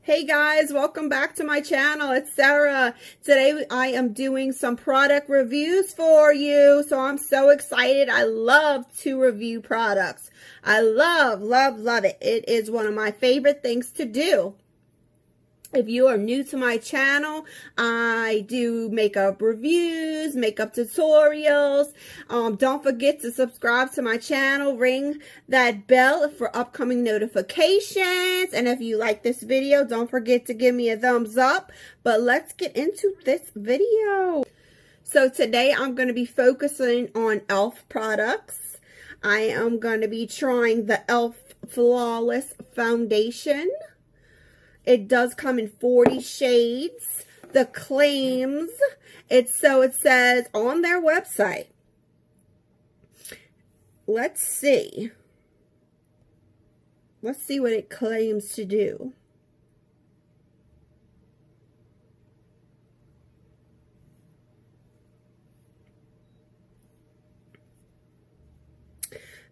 Hey guys, welcome back to my channel. It's Sarah. Today I am doing some product reviews for you. So I'm so excited. I love to review products. I love it. It is one of my favorite things to do. If you are new to my channel, I do makeup reviews, makeup tutorials. Don't forget to subscribe to my channel. Ring that bell for upcoming notifications. And if you like this video, don't forget to give me a thumbs up. But let's get into this video. So today I'm going to be focusing on e.l.f. products. I am going to be trying the e.l.f. Flawless Foundation. It does come in 40 shades. The claims, it says on their website. Let's see. Let's see what it claims to do.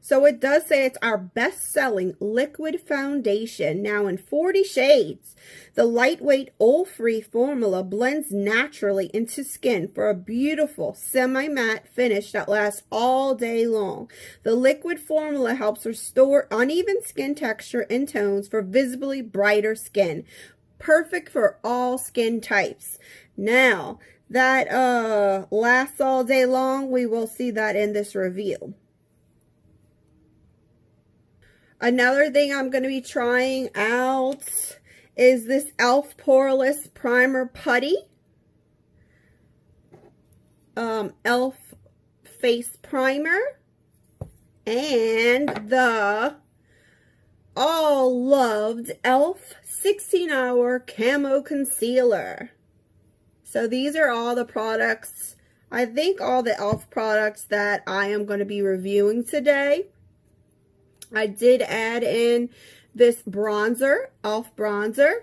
So it does say it's our best-selling liquid foundation, now in 40 shades. The lightweight, oil-free formula blends naturally into skin for a beautiful semi-matte finish that lasts all day long. The liquid formula helps restore uneven skin texture and tones for visibly brighter skin. Perfect for all skin types. Now, that lasts all day long, we will see that in this review. Another thing I'm going to be trying out is this e.l.f. Poreless Primer Putty. e.l.f. Face Primer. And the all-loved e.l.f. 16-Hour Camo Concealer. So these are all the products, I think all the e.l.f. products that I am going to be reviewing today. I did add in this bronzer, e.l.f. bronzer,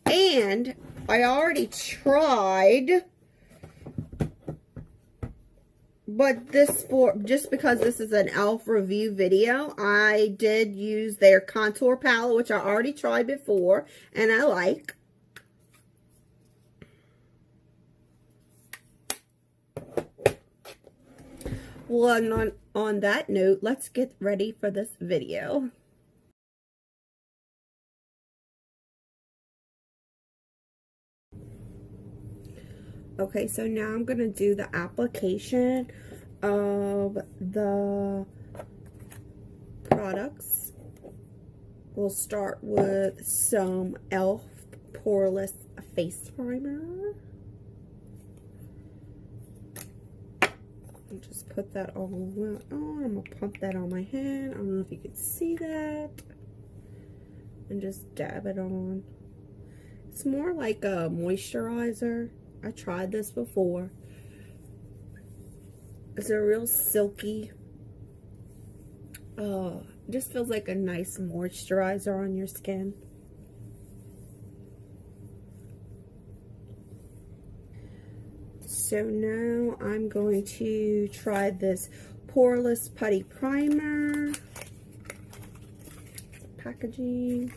and I already tried, but just because this is an e.l.f. review video, I did use their contour palette, which I already tried before, and I like. Well, on that note, let's get ready for this video. Okay, so now I'm going to do the application of the products. We'll start with some e.l.f. Poreless Face Primer. I'll just put that all on. I'm going to pump that on my hand. I don't know if you can see that. And just dab it on. It's more like a moisturizer. I tried this before. It's a real silky, just feels like a nice moisturizer on your skin. So now I'm going to try this Poreless Putty Primer. Packaging.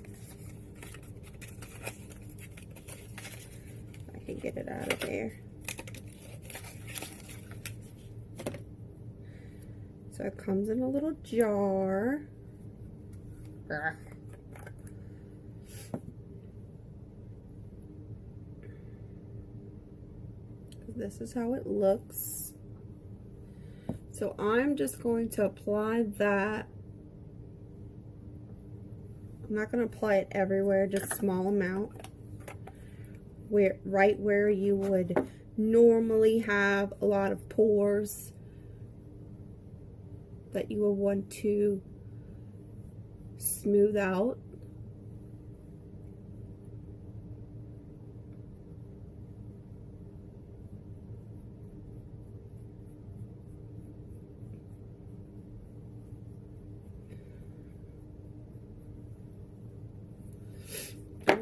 I can get it out of there. So it comes in a little jar. This is how it looks. So I'm just going to apply that. I'm not going to apply it everywhere, just a small amount. Right where you would normally have a lot of pores that you will want to smooth out.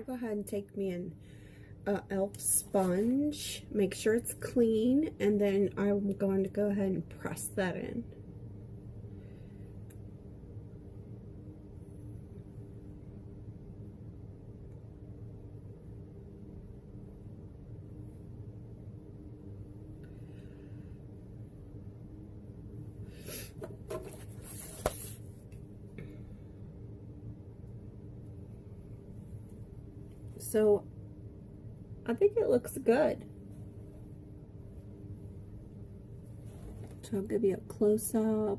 Go ahead and take me an e.l.f. sponge. Make sure it's clean, and then I'm going to go ahead and press that in. So I think it looks good. So I'll give you a close-up.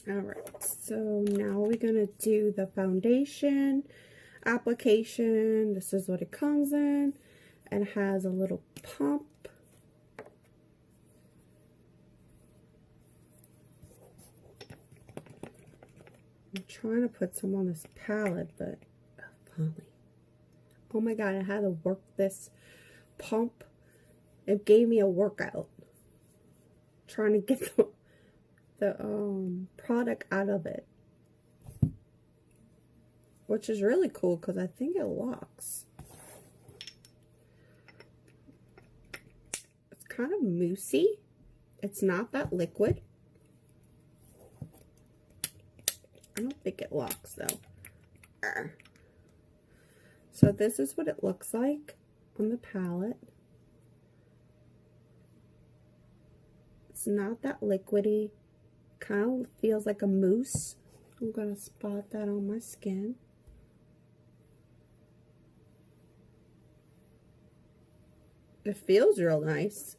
Alright, so now we're going to do the foundation application. This is what it comes in, and has a little pump. I'm trying to put some on this palette, but finally. Oh my god, I had to work this pump. It gave me a workout. Trying to get the product out of it. Which is really cool because I think it locks. It's kind of moussey. It's not that liquid. I don't think it locks though. So this is what it looks like on the palette. It's not that liquidy. Kind of feels like a mousse. I'm going to spot that on my skin. It feels real nice.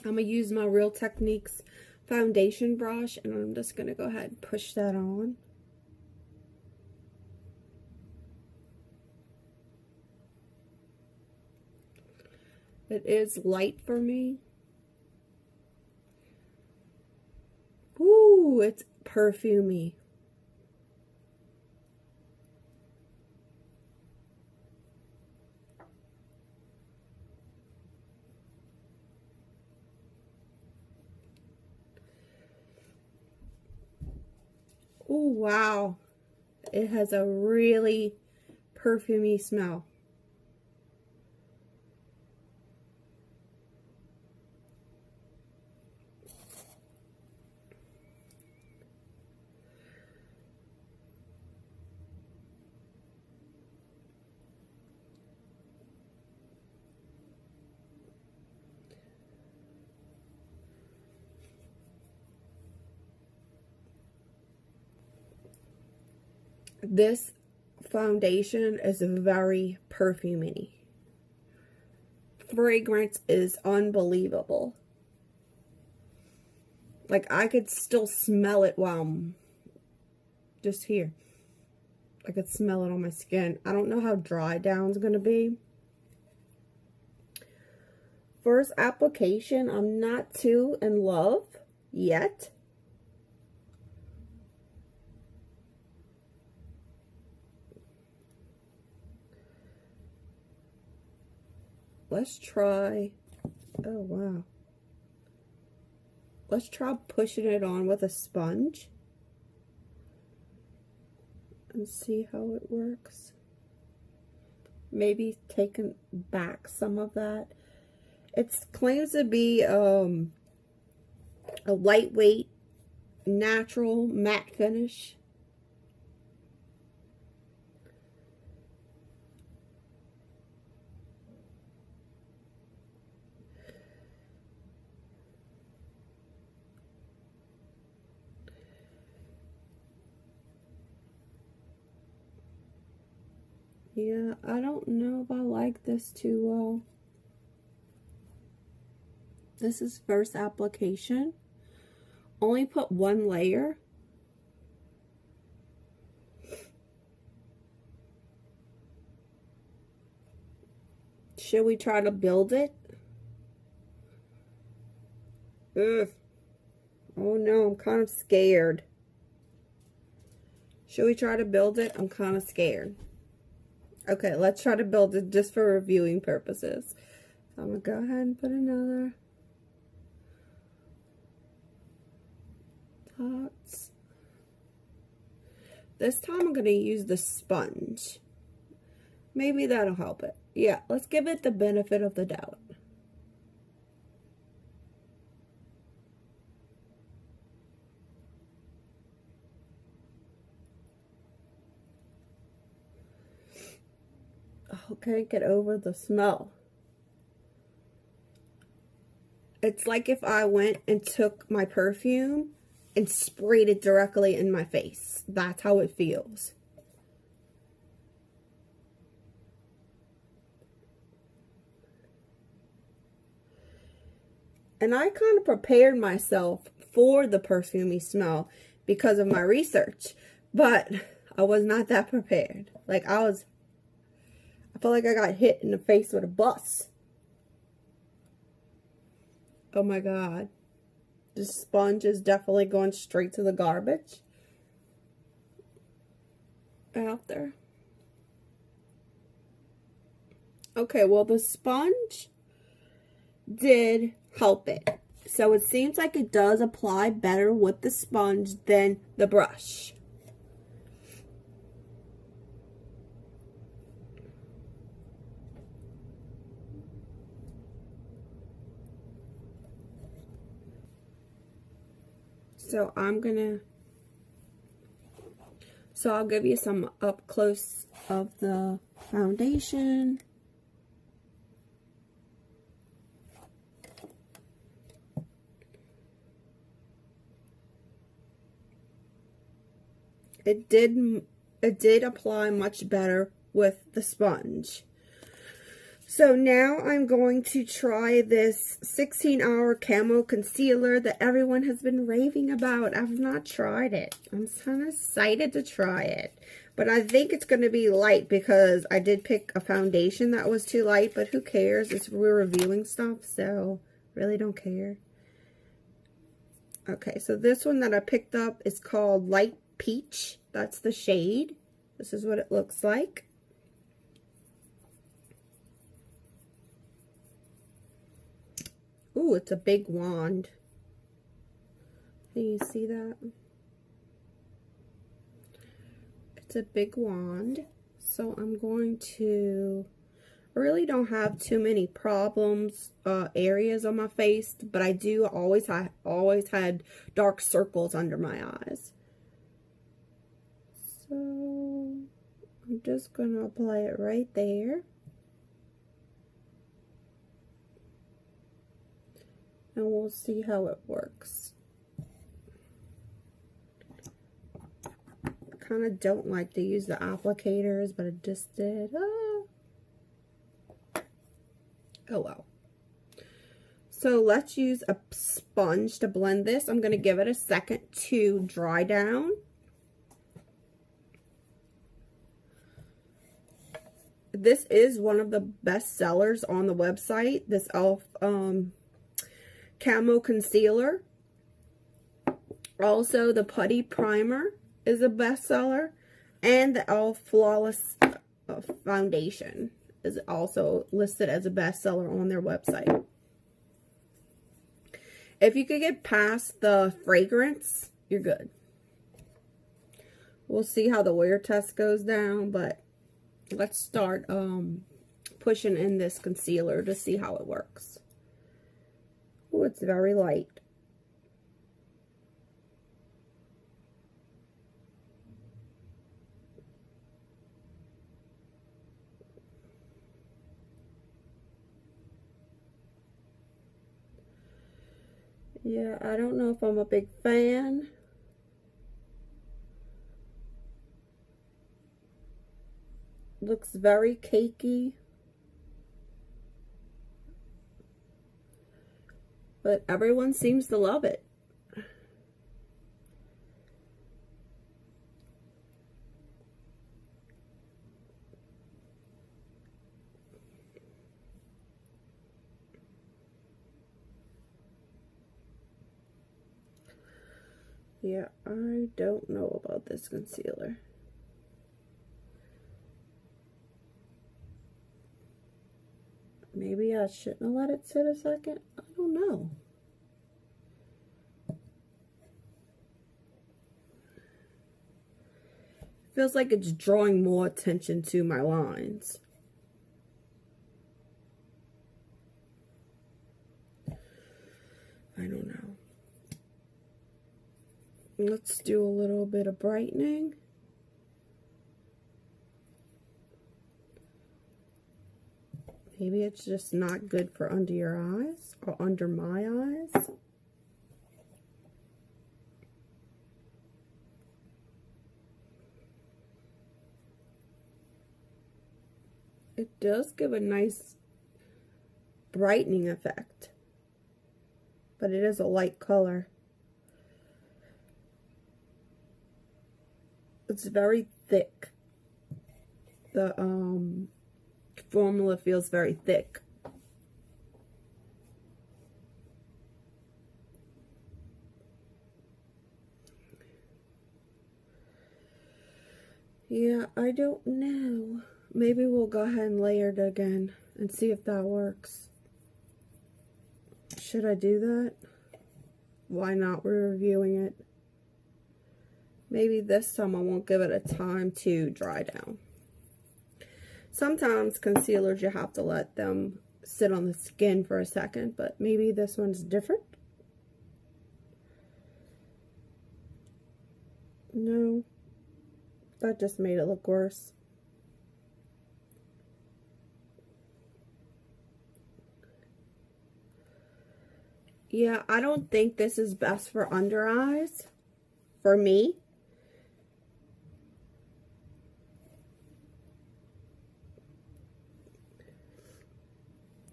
I'm going to use my Real Techniques foundation brush, and I'm just going to go ahead and push that on. It is light for me. Ooh, it's perfumey. Oh, wow. It has a really perfumey smell. This foundation is very perfumey. Fragrance is unbelievable. Like, I could still smell it while I'm just here. I could smell it on my skin. I don't know how dry down's going to be. First application, I'm not too in love yet. Let's try, oh wow. Let's try pushing it on with a sponge and see how it works. Maybe taking back some of that. It claims to be a lightweight, natural matte finish. Yeah, I don't know if I like this too well. This is first application. Only put one layer. Should we try to build it? Ugh. Oh no, I'm kind of scared. Should we try to build it? I'm kind of scared. Okay, let's try to build it just for reviewing purposes. So I'm going to go ahead and put another dots. This time I'm going to use the sponge. Maybe that'll help it. Yeah, let's give it the benefit of the doubt. can't get over the smell. It's like if I went and took my perfume and sprayed it directly in my face. That's how it feels. And I kind of prepared myself for the perfumey smell because of my research. But I was not that prepared. Like I felt like I got hit in the face with a bus. Oh my God. This sponge is definitely going straight to the garbage. Out there. Okay, well the sponge did help it. So it seems like it does apply better with the sponge than the brush. So I'll give you some up close of the foundation. It did apply much better with the sponge. So now I'm going to try this 16-hour Camo Concealer that everyone has been raving about. I've not tried it. I'm kind of excited to try it. But I think it's going to be light because I did pick a foundation that was too light. But who cares? We're reviewing stuff, so really don't care. Okay, so this one that I picked up is called Light Peach. That's the shade. This is what it looks like. Ooh, it's a big wand. Can you see that? It's a big wand. So I'm going to, I really don't have too many problems, areas on my face, but I do always had dark circles under my eyes. So I'm just going to apply it right there. And we'll see how it works. I kind of don't like to use the applicators, but it just did. Oh well. So let's use a sponge to blend this. I'm going to give it a second to dry down. This is one of the best sellers on the website. This e.l.f. Camo Concealer. Also, the Putty Primer is a bestseller. And the e.l.f. Flawless Foundation is also listed as a bestseller on their website. If you could get past the fragrance, you're good. We'll see how the wear test goes down, but let's start pushing in this concealer to see how it works. Oh, it's very light. Yeah, I don't know if I'm a big fan. Looks very cakey. But everyone seems to love it. Yeah, I don't know about this concealer. Maybe I shouldn't have let it sit a second. I don't know. Feels like it's drawing more attention to my lines. I don't know. Let's do a little bit of brightening. Maybe it's just not good for under your eyes or under my eyes. It does give a nice brightening effect, but it is a light color. It's very thick. The formula feels very thick. Yeah, I don't know. Maybe we'll go ahead and layer it again and see if that works. Should I do that? Why not? We're reviewing it. Maybe this time I won't give it a time to dry down. Sometimes concealers, you have to let them sit on the skin for a second, but maybe this one's different. No, that just made it look worse. Yeah, I don't think this is best for under eyes, for me.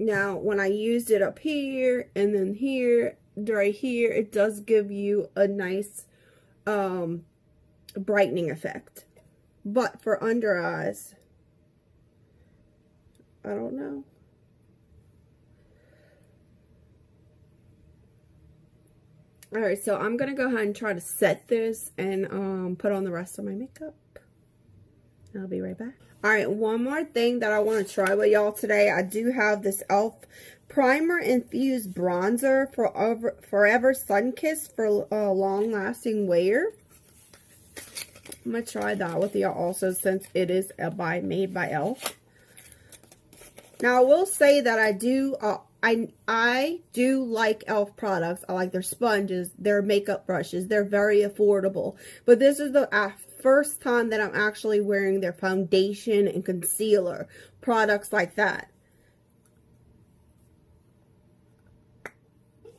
Now, when I used it up here and then here, right here, it does give you a nice brightening effect. But for under eyes, I don't know. Alright, so I'm going to go ahead and try to set this and put on the rest of my makeup. I'll be right back. Alright, one more thing that I want to try with y'all today. I do have this e.l.f. Primer Infused Bronzer for Forever Sunkissed for long-lasting wear. I'm going to try that with y'all also, since it is made by e.l.f. Now, I will say that I do like e.l.f. products. I like their sponges, their makeup brushes. They're very affordable. But this is the first time that I'm actually wearing their foundation and concealer products like that.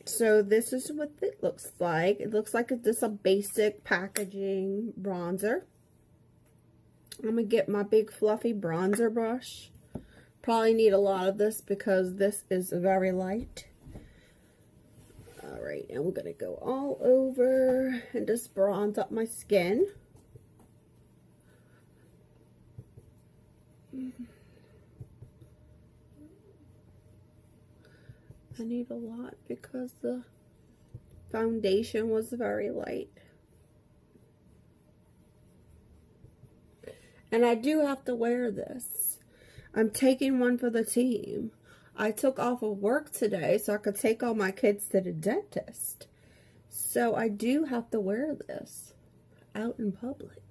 So this is what it looks like. It looks like it's just a basic packaging bronzer. I'm going to get my big fluffy bronzer brush. Probably need a lot of this because this is very light. Alright, and we're going to go all over and just bronze up my skin. I need a lot because the foundation was very light. And I do have to wear this. I'm taking one for the team. I took off of work today so I could take all my kids to the dentist. So I do have to wear this out in public.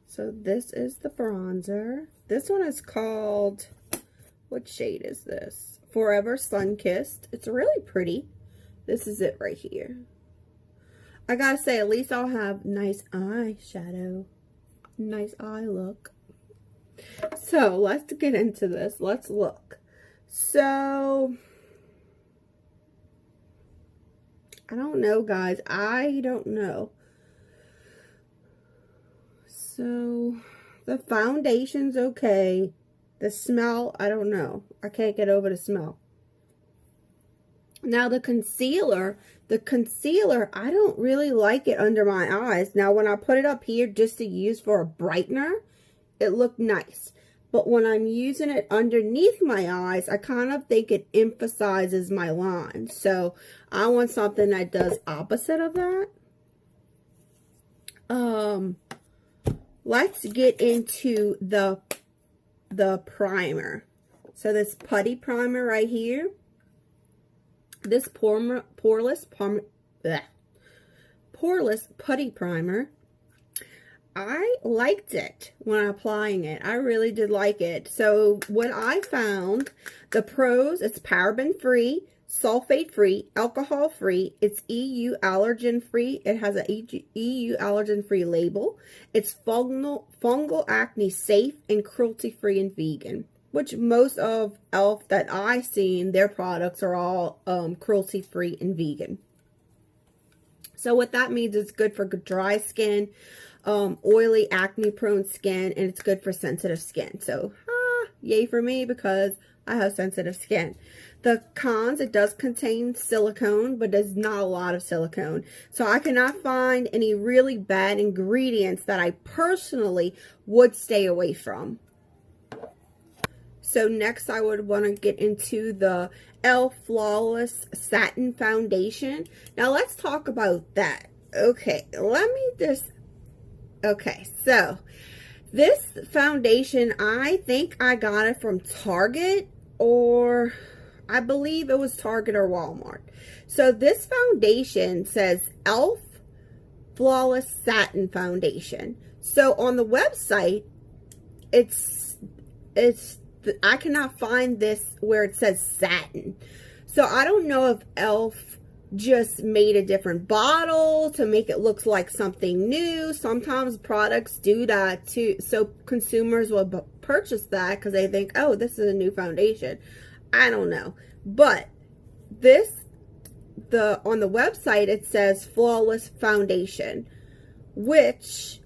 So this is the bronzer. This one is called, what shade is this? Forever Sunkissed. It's really pretty. This is it right here. I gotta say, at least I'll have nice eyeshadow. Nice eye look. So, let's get into this. Let's look. So, I don't know, guys. I don't know. So, the foundation's okay. The smell, I don't know. I can't get over the smell. Now, the concealer, I don't really like it under my eyes. Now, when I put it up here just to use for a brightener, it looked nice. But when I'm using it underneath my eyes, I kind of think it emphasizes my lines. So, I want something that does opposite of that. Let's get into the primer. So, this putty primer right here. This Poreless Putty Primer, I liked it when applying it. I really did like it. So what I found, the pros, it's paraben free, sulfate free, alcohol free. It's EU allergen free. It has a EU allergen free label. It's fungal acne safe and cruelty free and vegan, which most of e.l.f. that I've seen, their products are all cruelty free and vegan. So what that means, it's good for dry skin, oily, acne prone skin, and it's good for sensitive skin. So yay for me, because I have sensitive skin. The cons, it does contain silicone, but there's not a lot of silicone. So I cannot find any really bad ingredients that I personally would stay away from. So next I would want to get into the e.l.f. Flawless Satin Foundation. Now let's talk about that. Okay, so this foundation, I think I got it from Target, or I believe it was Target or Walmart. So this foundation says e.l.f. Flawless Satin Foundation. So on the website, I cannot find this where it says satin. So I don't know if e.l.f. just made a different bottle to make it look like something new. Sometimes products do that too, so consumers will purchase that because they think, oh, this is a new foundation. I don't know, but on the website it says Flawless Foundation, which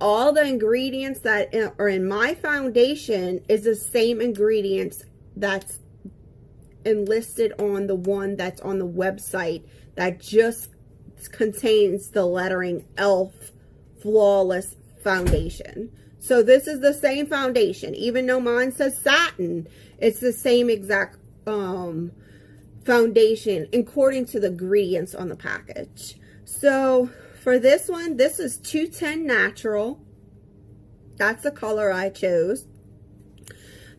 all the ingredients that are in my foundation is the same ingredients that's enlisted on the one that's on the website that just contains the lettering e.l.f. Flawless Foundation. So this is the same foundation. Even though mine says satin, it's the same exact foundation according to the ingredients on the package. So for this one, this is 210 Natural. That's the color I chose.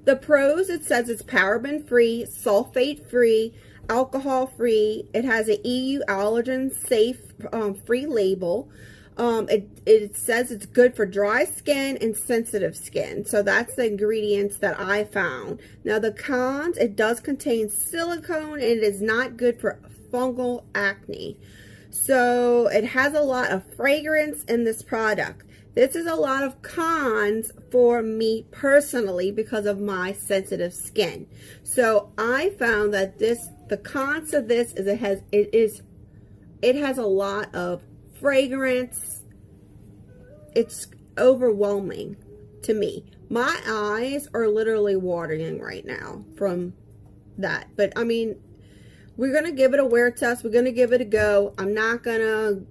The pros, it says it's paraben free, sulfate free, alcohol free. It has an EU allergen safe free label. It says it's good for dry skin and sensitive skin. So that's the ingredients that I found. Now the cons, it does contain silicone and it is not good for fungal acne. So it has a lot of fragrance in this product. This is a lot of cons for me personally because of my sensitive skin. So I found that the cons of this is it has a lot of fragrance. It's overwhelming to me. My eyes are literally watering right now from that. But I mean, we're going to give it a wear test. We're going to give it a go. I'm not going to,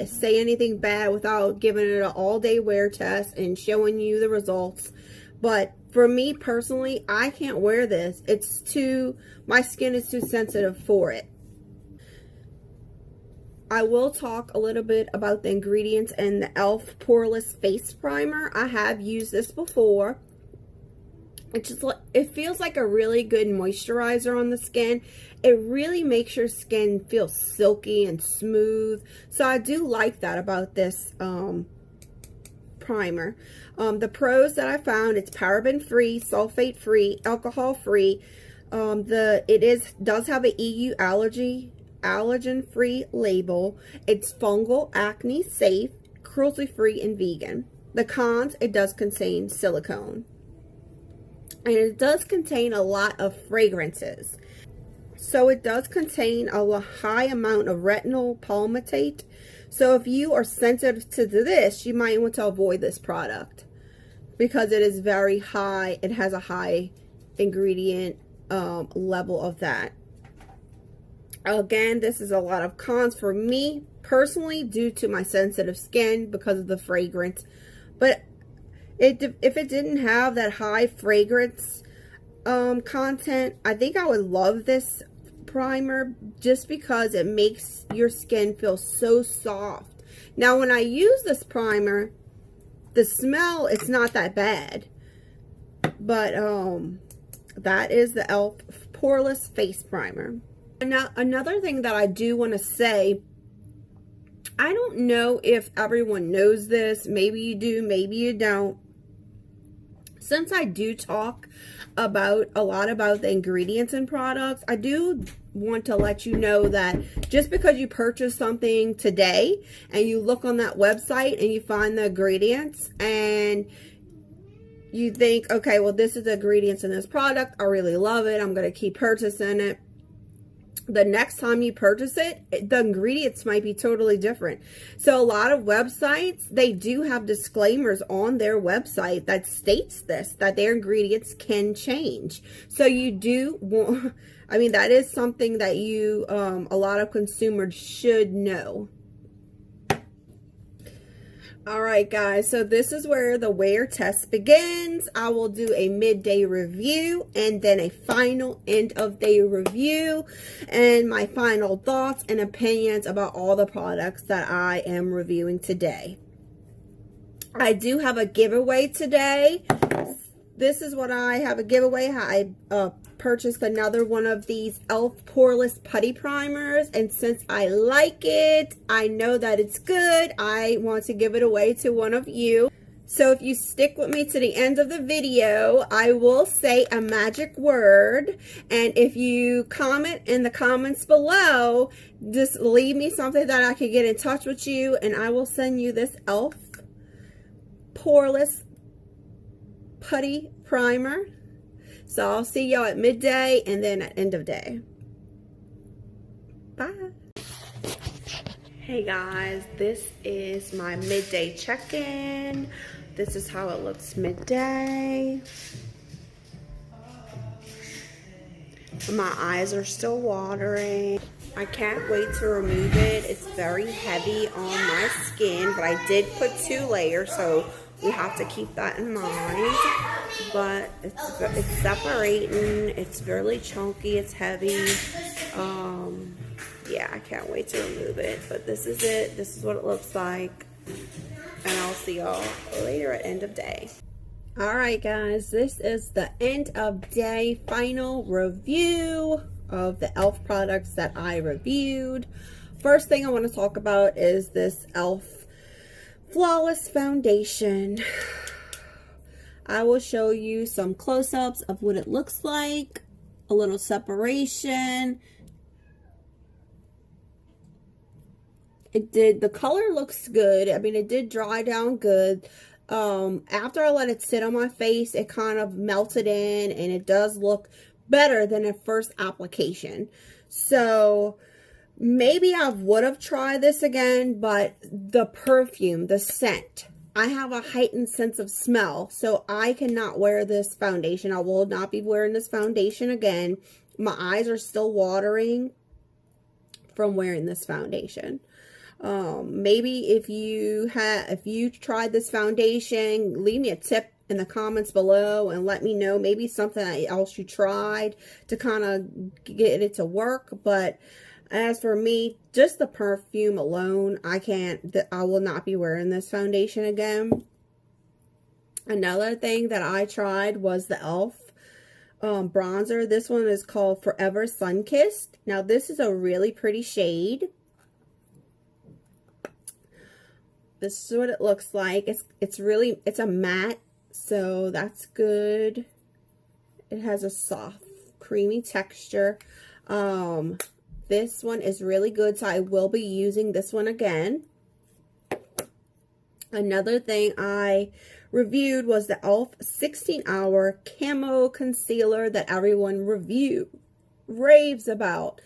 say anything bad without giving it an all-day wear test and showing you the results. But for me personally, I can't wear this. My skin is too sensitive for it. I will talk a little bit about the ingredients in the e.l.f. Poreless Face Primer. I have used this before. It feels like a really good moisturizer on the skin. It really makes your skin feel silky and smooth. So I do like that about this primer. The pros that I found, it's paraben free, sulfate free, alcohol free. It does have an EU allergen free label. It's fungal acne safe, cruelty free, and vegan. The cons, it does contain silicone. And it does contain a lot of fragrances. So it does contain a high amount of retinol palmitate. So if you are sensitive to this, you might want to avoid this product because it is very high. It has a high ingredient level of that. Again, this is a lot of cons for me personally due to my sensitive skin because of the fragrance. But if it didn't have that high fragrance content, I think I would love this primer just because it makes your skin feel so soft. Now, when I use this primer, the smell, it's not that bad. But that is the e.l.f. Poreless Face Primer. Now, another thing that I do want to say, I don't know if everyone knows this. Maybe you do, maybe you don't. Since I do talk about a lot about the ingredients in products, I do want to let you know that just because you purchase something today and you look on that website and you find the ingredients and you think, okay, well, this is the ingredients in this product, I really love it, I'm going to keep purchasing it. The next time you purchase it, the ingredients might be totally different. So a lot of websites, they do have disclaimers on their website that states this, that their ingredients can change. So you do want, I mean, that is something that you, a lot of consumers should know. Alright guys, so this is where the wear test begins. I will do a midday review and then a final end of day review and my final thoughts and opinions about all the products that I am reviewing today. I do have a giveaway today. This is what I have a giveaway. I purchased another one of these e.l.f. Poreless Putty Primers, and since I like it, I know that it's good, I want to give it away to one of you. So if you stick with me to the end of the video, I will say a magic word, and if you comment in the comments below, just leave me something that I can get in touch with you, and I will send you this e.l.f. Poreless Putty Primer. So I'll see y'all at midday and then at end of day. Bye. Hey guys, this is my midday check-in. This is how it looks midday. My eyes are still watering. I can't wait to remove it. It's very heavy on my skin, but I did put 2 layers, so we have to keep that in mind. But it's separating. It's really chunky. It's heavy. Yeah, I can't wait to remove it. But this is it. This is what it looks like. And I'll see y'all later at end of day. Alright guys, this is the end of day final review of the e.l.f. products that I reviewed. First thing I want to talk about is this e.l.f. Flawless Foundation. I will show you some close-ups of what it looks like, a little separation. The color looks good. I mean, it did dry down good. After I let it sit on my face, it kind of melted in, and it does look better than a first application. So maybe I would have tried this again, but the perfume, the scent, I have a heightened sense of smell, so I cannot wear this foundation. I will not be wearing this foundation again. My eyes are still watering from wearing this foundation. Maybe if you tried this foundation, leave me a tip in the comments below and let me know maybe something else you tried to kind of get it to work. But as for me, just the perfume alone, I will not be wearing this foundation again. Another thing that I tried was the e.l.f. Bronzer. This one is called Forever Sunkissed. Now this is a really pretty shade. This is what it looks like. It's a matte, so that's good. It has a soft, creamy texture. This one is really good, so I will be using this one again. Another thing I reviewed was the e.l.f. 16-hour Camo Concealer that everyone raves about.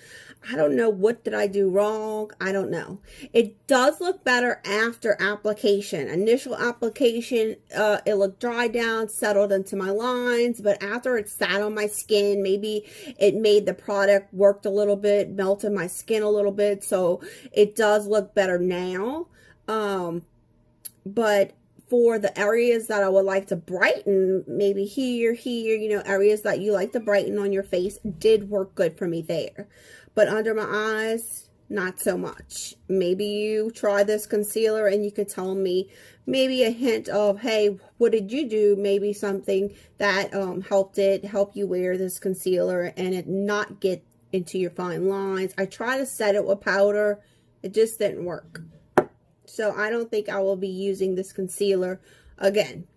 I don't know, what did I do wrong? I don't know. It does look better after application. Initial application, it looked dried down, settled into my lines, but after it sat on my skin, maybe it made the product worked a little bit, melted my skin a little bit, so it does look better now. But for the areas that I would like to brighten, maybe here, you know, areas that you like to brighten on your face, did work good for me there. But under my eyes, not so much. Maybe you try this concealer and you could tell me maybe a hint of, hey, what did you do? Maybe something that help you wear this concealer and it not get into your fine lines. I tried to set it with powder. It just didn't work. So I don't think I will be using this concealer again.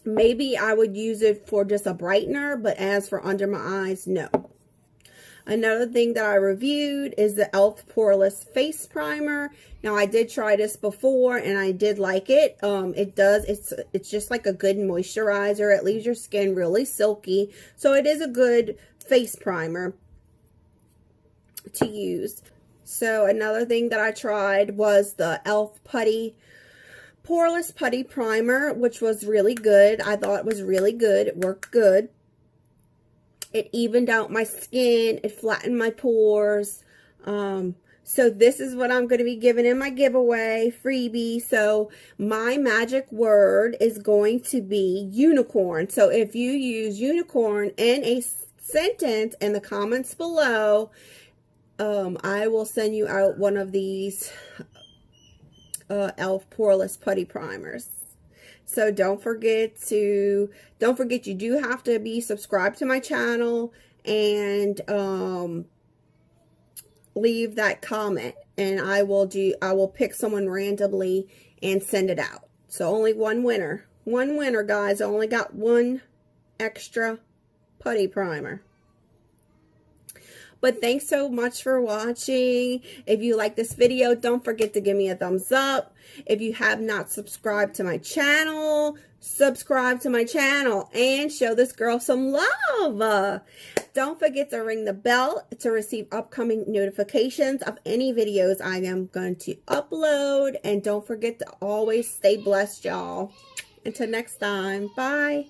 Maybe I would use it for just a brightener, but as for under my eyes, no. Another thing that I reviewed is the e.l.f. Poreless Face Primer. Now, I did try this before, and I did like it. It's just like a good moisturizer. It leaves your skin really silky. So, it is a good face primer to use. So, another thing that I tried was the e.l.f. Poreless Putty Primer, which was really good. I thought it was really good. It worked good. It evened out my skin. It flattened my pores. So this is what I'm going to be giving in my giveaway freebie. So my magic word is going to be unicorn. So if you use unicorn in a sentence in the comments below, I will send you out one of these e.l.f. Poreless Putty Primers. So don't forget you do have to be subscribed to my channel and leave that comment, and I will pick someone randomly and send it out. So only one winner. One winner, guys. I only got one extra putty primer. But thanks so much for watching. If you like this video, don't forget to give me a thumbs up. If you have not subscribed to my channel, subscribe to my channel and show this girl some love. Don't forget to ring the bell to receive upcoming notifications of any videos I am going to upload. And don't forget to always stay blessed, y'all. Until next time, bye.